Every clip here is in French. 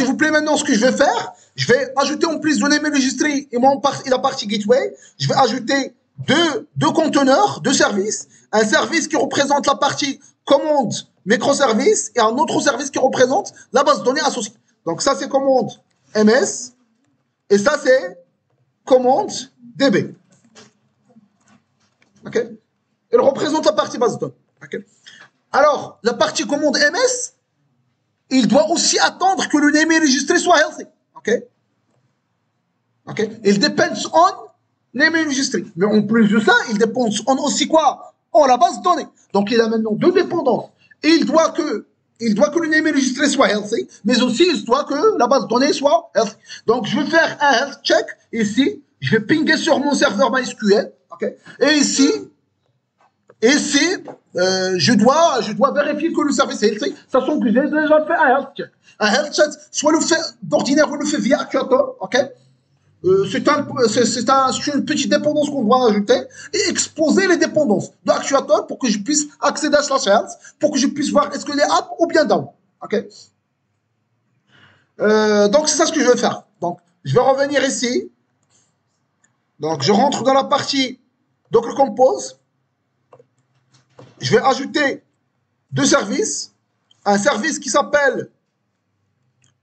s'il vous plaît, maintenant, ce que je vais faire, je vais ajouter en plus de name registry et la partie gateway, je vais ajouter deux conteneurs, deux services, un service qui représente la partie commande microservice et un autre service qui représente la base de données associée. Donc ça, c'est commande MS et ça, c'est commande DB. OK? Elle représente la partie base de données. OK? Alors, la partie commande MS, il doit aussi attendre que le name enregistré soit healthy. OK? OK? Il depends on name enregistré. Mais en plus de ça, il dépend on aussi quoi? En la base de données. Donc, il a maintenant deux dépendances. Et il doit que le name enregistré soit healthy, mais aussi il doit que la base de données soit healthy. Donc, je vais faire un health check ici. Je vais pinguer sur mon serveur MySQL. OK? Et ici, je dois vérifier que le service est healthy, sachant que j'ai déjà fait un health check. Un health check, soit le fait d'ordinaire, on le fait via Actuator, ok? C'est une petite dépendance qu'on doit ajouter et exposer les dépendances de Actuator pour que je puisse accéder à slash health, pour que je puisse voir est-ce que les up ou bien down, ok? Donc c'est ça ce que je vais faire. Donc je vais revenir ici. Donc je rentre dans la partie Docker Compose. Je vais ajouter deux services. Un service qui s'appelle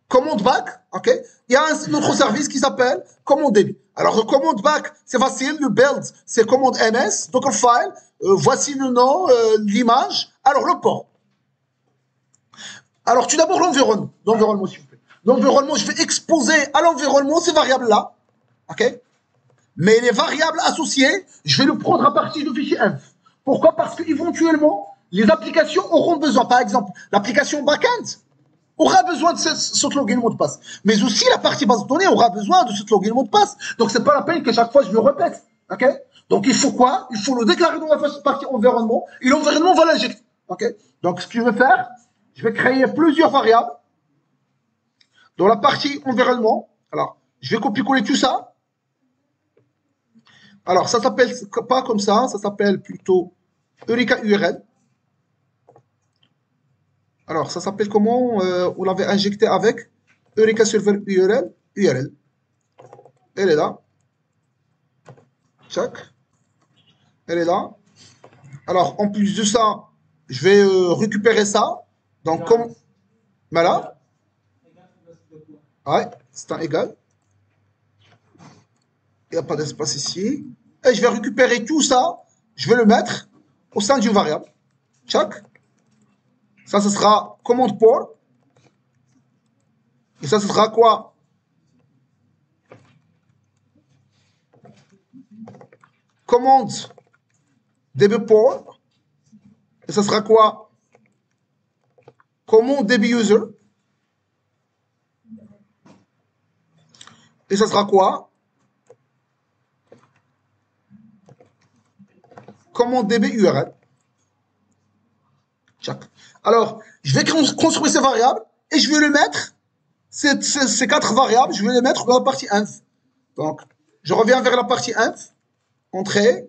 command back, ok? Il y a un autre service qui s'appelle command db. Alors le command back, c'est facile. Le build, c'est command ms, dockerfile. Voici le nom, l'image. Alors le port. Alors tout d'abord l'environnement. L'environnement, s'il vous plaît. L'environnement, je vais exposer à l'environnement ces variables-là, ok? Mais les variables associées, je vais le prendre à partir du fichier inf. Pourquoi? Parce qu'éventuellement, les applications auront besoin. Par exemple, l'application backend aura besoin de ce login mot de passe. Mais aussi, la partie base de données aura besoin de ce login mot de passe. Donc, c'est pas la peine que chaque fois je le répète. OK? Donc, il faut quoi? Il faut le déclarer dans la partie environnement et l'environnement va l'injecter. OK? Donc, ce que je vais faire, je vais créer plusieurs variables dans la partie environnement. Alors, je vais copier-coller tout ça. Alors, ça s'appelle pas comme ça s'appelle plutôt Eureka URL. Alors, ça s'appelle comment? On l'avait injecté avec Eureka Server URL. Elle est là. Check. Elle est là. Alors, en plus de ça, je vais récupérer ça. Donc, comme. Voilà. Ouais, c'est un égal. Il n'y a pas d'espace ici. Et je vais récupérer tout ça. Je vais le mettre au sein d'une variable. Check. Ça, ce sera command port. Et ça, ce sera quoi? Command db port. Et ça sera quoi? Command db user. Et ça sera quoi? Command db URL. Check. Alors, je vais construire ces variables et je vais le mettre, ces quatre variables, je vais les mettre dans la partie inf. Donc, je reviens vers la partie inf. Entrée.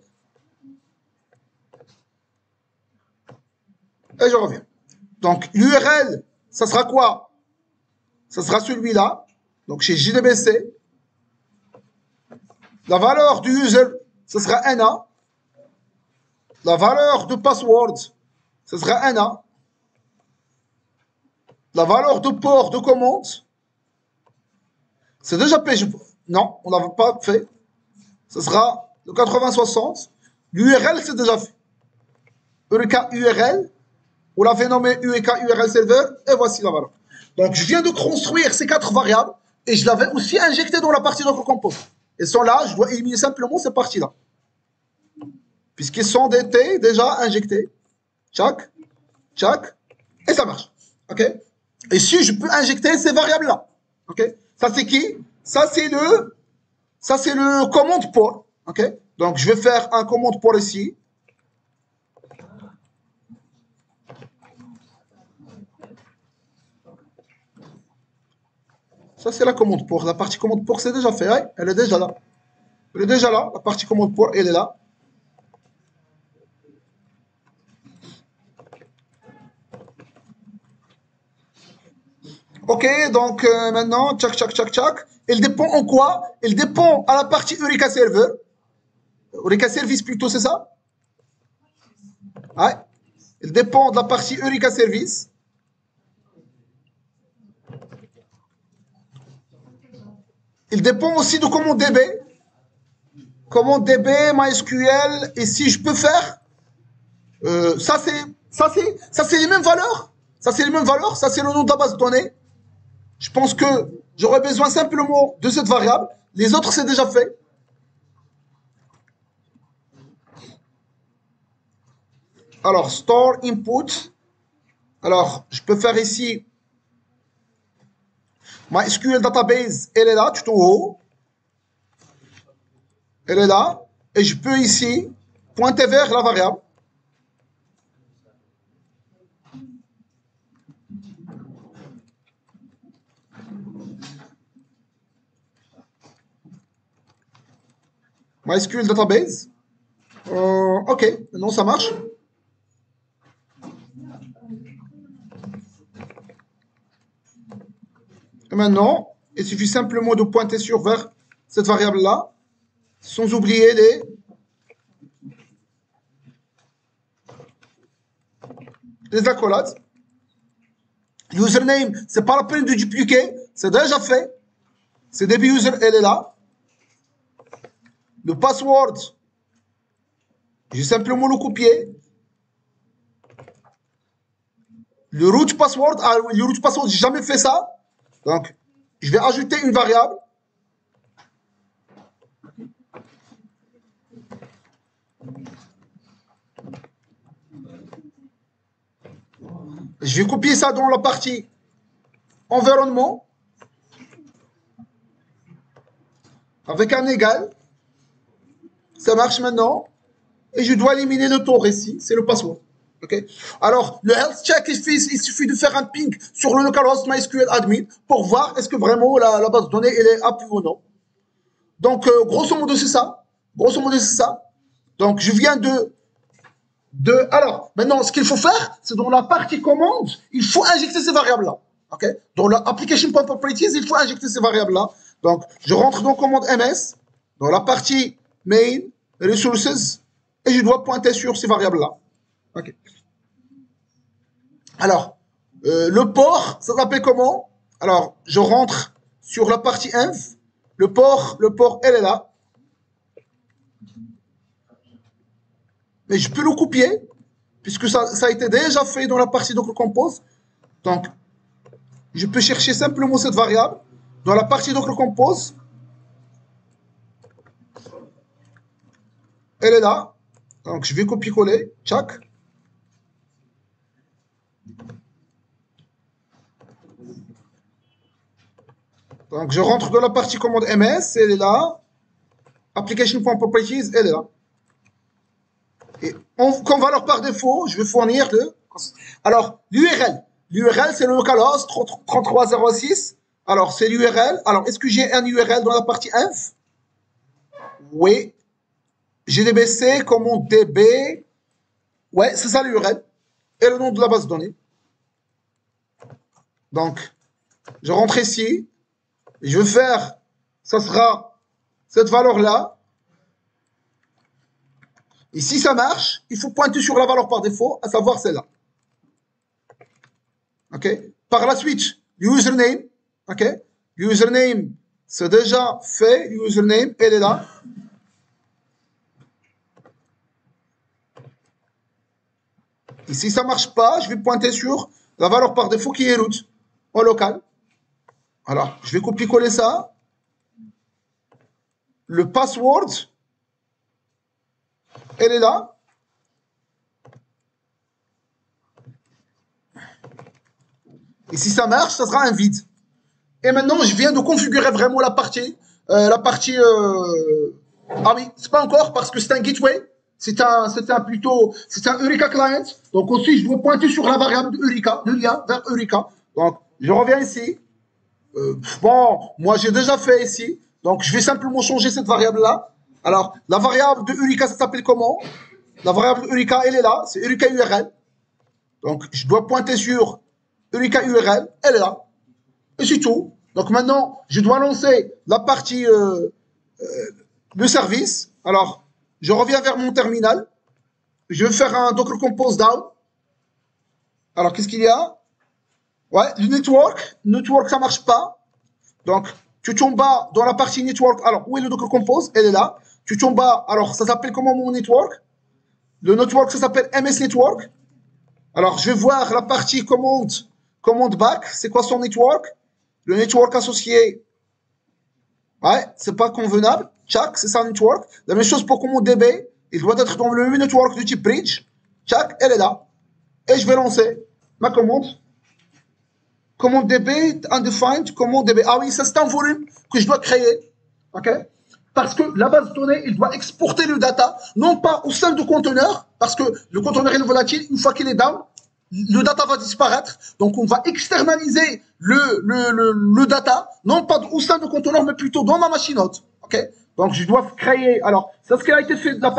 Et je reviens. Donc, l'URL, ça sera quoi? Ça sera celui-là. Donc, chez JDBC. La valeur du user, ça sera NA. La valeur de password, ça sera NA. La valeur de port de commande, c'est déjà fait. Non, on n'avait pas fait. Ce sera le 8060. L'URL, c'est déjà fait. Eureka URL, on l'avait nommé Eureka URL Server, et voici la valeur. Donc, je viens de construire ces quatre variables, et je l'avais aussi injecté dans la partie Docker Compose. Elles sont là, je dois éliminer simplement ces parties-là. Puisqu'ils sont déjà injectés. Tchac, tchac, et ça marche. OK? Et si je peux injecter ces variables-là. OK? Ça, c'est qui? Ça, c'est le command port. OK? Donc, je vais faire un command port ici. Ça, c'est la commande port. La partie commande port, c'est déjà fait. Ouais, elle est déjà là. Elle est déjà là. La partie commande port, elle est là. Ok, donc maintenant, tchac, tchac, tchac, tchac. Il dépend en quoi? Il dépend à la partie Eureka Server. Eureka Service plutôt, c'est ça? Ouais. Il dépend de la partie Eureka Service. Il dépend aussi de comment DB. Comment DB, MySQL, et si je peux faire. Ça, c'est les mêmes valeurs. Ça, c'est les mêmes valeurs. Ça, c'est le nom de la base de données. Je pense que j'aurais besoin simplement de cette variable. Les autres, c'est déjà fait. Alors, store input. Alors, je peux faire ici MySQL database. Elle est là, tout en haut. Elle est là. Et je peux ici pointer vers la variable. MySQL database. Ok, maintenant ça marche. Et maintenant, il suffit simplement de pointer vers cette variable-là, sans oublier les accolades. Username, c'est pas la peine de dupliquer, c'est déjà fait. C'est DB user, elle est là. Le password, j'ai simplement le copier. Le root password, le root password, j'ai jamais fait ça. Donc, je vais ajouter une variable. Je vais copier ça dans la partie environnement. Avec un égal. Ça marche maintenant. Et je dois éliminer le tour ici. C'est le password. Okay. Alors, le health check, il suffit de faire un ping sur le localhost MySQL admin pour voir est-ce que vraiment la base de données elle est apte ou non. Donc, grosso modo, c'est ça. Grosso modo, c'est ça. Donc, je viens Alors, maintenant, ce qu'il faut faire, c'est dans la partie commande, il faut injecter ces variables-là. Okay. Dans l'application.properties, il faut injecter ces variables-là. Donc, je rentre dans commande MS, dans la partie main, resources, et je dois pointer sur ces variables-là. Okay. Alors, le port, ça s'appelle comment? Alors, je rentre sur la partie inf. Le port, elle est là. Mais je peux le copier, puisque ça a été déjà fait dans la partie Docker Compose. Donc, je peux chercher simplement cette variable dans la partie Docker Compose. Elle est là. Donc, je vais copier-coller. Tchac. Donc, je rentre dans la partie commande MS. Elle est là. Application.properties, elle est là. Et comme valeur par défaut, je vais fournir le... Alors, l'URL. L'URL, c'est le localhost 3306. Alors, c'est l'URL. Alors, est-ce que j'ai un URL dans la partie inf? Oui. GDBC, commande DB. Ouais, c'est ça l'URL. Et le nom de la base de données. Donc, je rentre ici. Je vais faire, ça sera cette valeur-là. Et si ça marche, il faut pointer sur la valeur par défaut, à savoir celle-là. OK? Par la suite, username. OK? Username, c'est déjà fait. Username, elle est là. Et si ça ne marche pas, je vais pointer sur la valeur par défaut qui est root, en local. Alors, je vais copier-coller ça. Le password, elle est là. Et si ça marche, ça sera un vide. Et maintenant, je viens de configurer vraiment la partie. Ah oui, c'est pas encore parce que c'est un gateway. C'est un Eureka client. Donc aussi, je dois pointer sur la variable de Eureka, le lien vers Eureka. Donc, je reviens ici. Bon, moi, j'ai déjà fait ici. Donc, je vais simplement changer cette variable-là. Alors, la variable de Eureka, ça s'appelle comment? La variable de Eureka, elle est là. C'est Eureka URL. Donc, je dois pointer sur Eureka URL. Elle est là. Et c'est tout. Donc maintenant, je dois lancer la partie de service. Alors, je reviens vers mon terminal. Je vais faire un Docker Compose down. Alors, qu'est-ce qu'il y a? Ouais, le network. Network, ça ne marche pas. Donc, tu tombes bas dans la partie network. Alors, où est le Docker Compose? Elle est là. Tu tombes bas. Alors, ça s'appelle comment mon network? Le network, ça s'appelle MS Network. Alors, je vais voir la partie commande back. C'est quoi son network? Le network associé. Ouais, c'est pas convenable. Tchac, c'est ça le network. La même chose pour commande DB. Il doit être dans le même network de type bridge. Tchac, elle est là. Et je vais lancer ma commande. Commande DB, undefined, commande DB. Ah oui, ça c'est un volume que je dois créer. OK? Parce que la base de données, il doit exporter le data, non pas au sein du conteneur, parce que le conteneur est volatile, une fois qu'il est down, le data va disparaître. Donc, on va externaliser le data, non pas au sein du conteneur, mais plutôt dans ma machine hôte. OK? Donc, je dois créer. Alors, c'est ce qui a été fait de la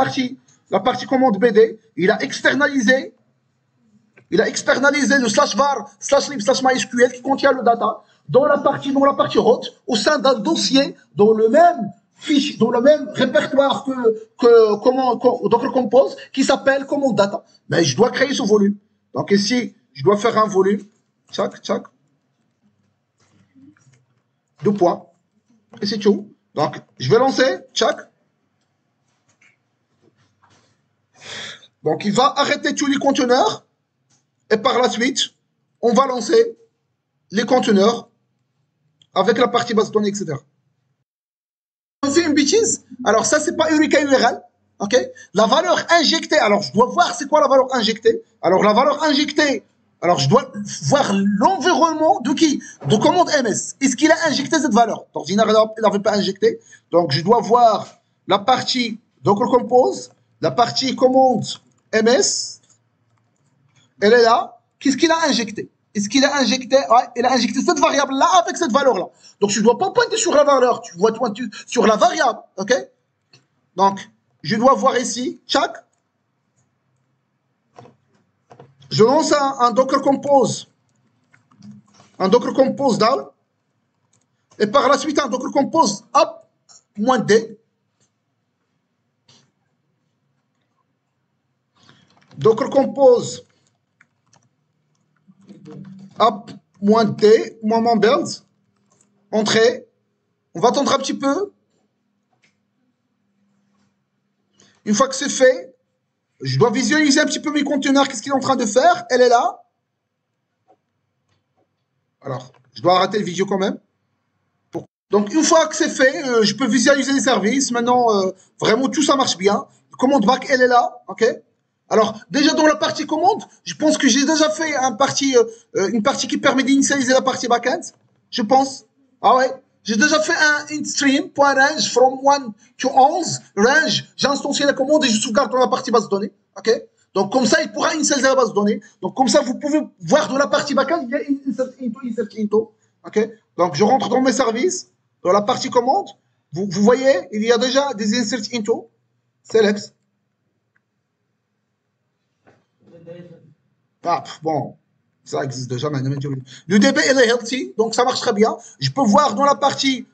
partie commande BD. Il a externalisé le slash var, slash lib, slash MySQL qui contient le data dans la partie hôte, au sein d'un dossier dans le même fichier, dans le même répertoire que Docker Compose qui s'appelle commande data. Mais je dois créer ce volume. Donc ici, je dois faire un volume. Tchac, tchac. 2 points. Et c'est tout. Donc, je vais lancer. Tchac. Donc, il va arrêter tous les conteneurs. Et par la suite, on va lancer les conteneurs avec la partie base de données, etc. On fait une bêtise. Alors, ça, c'est pas Eureka URL. OK? La valeur injectée. Alors, je dois voir c'est quoi la valeur injectée. Alors, la valeur injectée. Alors, je dois voir l'environnement de qui? De commande MS. Est-ce qu'il a injecté cette valeur? L'ordinateur, il n'avait pas injecté. Donc, je dois voir la partie Docker Compose, la partie commande MS. Elle est là. Qu'est-ce qu'il a injecté? Est-ce qu'il a injecté? Ouais, il a injecté cette variable-là avec cette valeur-là. Donc, je ne dois pas pointer sur la valeur. Tu dois pointer sur la variable. OK? Donc, je dois voir ici, tchac. Je lance un Docker Compose. Un Docker Compose down. Et par la suite, un Docker Compose up, moins D. Docker Compose up, moins D, moins mon build. Entrée. On va attendre un petit peu. Une fois que c'est fait, je dois visualiser un petit peu mes conteneurs. Qu'est-ce qu'il est en train de faire? Elle est là. Alors, je dois arrêter le vidéo quand même. Donc, une fois que c'est fait, je peux visualiser les services. Maintenant, vraiment, tout ça marche bien. Commande back, elle est là. OK? Alors, déjà dans la partie commande, je pense que j'ai déjà fait une partie qui permet d'initialiser la partie backend. Je pense. Ah ouais. J'ai déjà fait un instream.range from 1 to 11. Range, j'ai instancié la commande et je sauvegarde dans la partie base de données. OK? Donc, comme ça, il pourra initialiser la base de données. Donc, comme ça, vous pouvez voir dans la partie backend, il y a insert into. OK? Donc, je rentre dans mes services, dans la partie commande. Vous voyez, il y a déjà des insert into. Select. Ah, bon, ça existe déjà. Le DB, il est healthy, donc ça marche très bien. Je peux voir dans la partie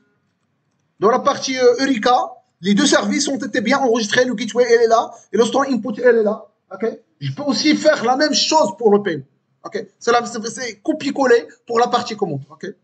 Eureka, les deux services ont été bien enregistrés. Le gateway, elle est là, et le store input, elle est là. Okay? Je peux aussi faire la même chose pour le paiement. Okay? C'est copier-coller pour la partie commande. Okay?